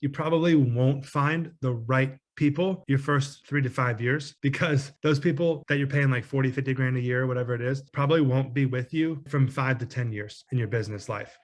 you probably won't find the right people your first 3 to 5 years, because those people that you're paying like 40, 50 grand a year, whatever it is, probably won't be with you from 5 to 10 years in your business life.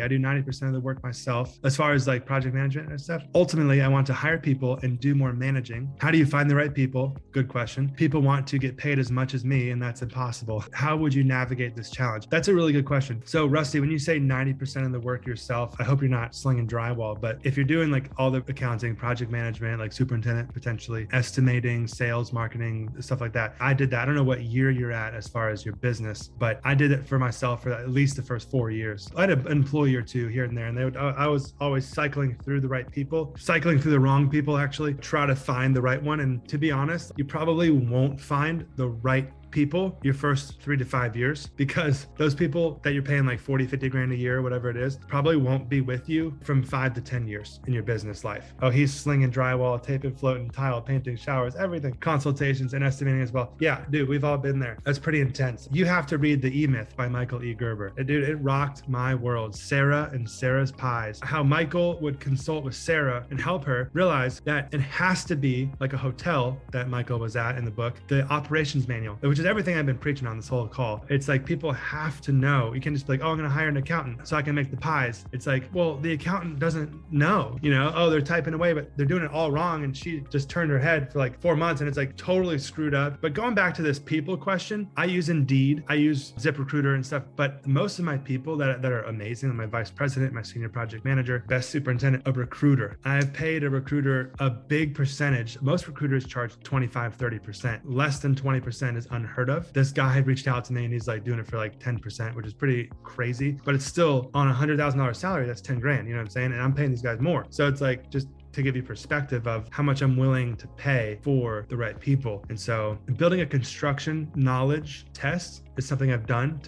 I do 90% of the work myself as far as like project management and stuff. Ultimately, I want to hire people and do more managing. How do you find the right people? Good question. People want to get paid as much as me, and that's impossible. How would you navigate this challenge? That's a really good question. So, Rusty, when you say 90% of the work yourself, I hope you're not slinging drywall, but if you're doing like all the accounting, project management, like superintendent, potentially estimating, sales, marketing, stuff like that, I did that. I don't know what year you're at as far as your business, but I did it for myself for at least the first 4 years. I had an employee or two here and there, and I was always cycling through the right people, cycling through the wrong people, actually try to find the right one. And to be honest, you probably won't find the right people your first 3 to 5 years, because those people that you're paying like 40, 50 grand a year, whatever it is, probably won't be with you from 5 to 10 years in your business life. Oh, he's slinging drywall, tape and floating, tile, painting, showers, everything, consultations and estimating as well. Yeah, dude, we've all been there. That's pretty intense. You have to read The E-Myth by Michael E. Gerber. Dude, it rocked my world. Sarah and Sarah's Pies. How Michael would consult with Sarah and help her realize that it has to be like a hotel that Michael was at in the book, the operations manual, which is everything I've been preaching on this whole call. It's like people have to know. You can't just be like, oh, I'm going to hire an accountant so I can make the pies. It's like, well, the accountant doesn't know, oh, they're typing away, but they're doing it all wrong. And she just turned her head for like 4 months and it's like totally screwed up. But going back to this people question, I use Indeed, I use ZipRecruiter and stuff, but most of my people that are amazing, my vice president, my senior project manager, best superintendent, a recruiter. I've paid a recruiter a big percentage. Most recruiters charge 25, 30%. Less than 20% is unheard of. This guy had reached out to me and he's like doing it for like 10%, which is pretty crazy, but it's still on $100,000 salary. That's 10 grand, you know what I'm saying? And I'm paying these guys more. So it's like, just to give you perspective of how much I'm willing to pay for the right people. And so building a construction knowledge test is something I've done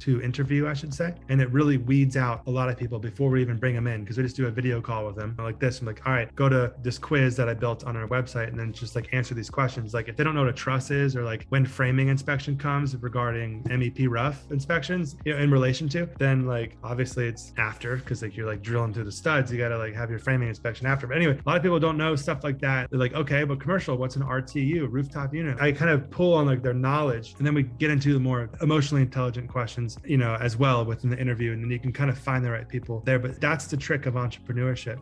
to interview, I should say. And it really weeds out a lot of people before we even bring them in, because we just do a video call with them like this. I'm like, all right, go to this quiz that I built on our website and then just like answer these questions. Like if they don't know what a truss is, or like when framing inspection comes regarding MEP rough inspections, in relation to, then like obviously it's after, because like you're like drilling through the studs, you got to like have your framing inspection after. But anyway, a lot of people don't know stuff like that. They're like, okay, but commercial, what's an RTU, rooftop unit? I kind of pull on like their knowledge, and then we get into the more emotionally intelligent questions, as well within the interview. And then you can kind of find the right people there. But that's the trick of entrepreneurship.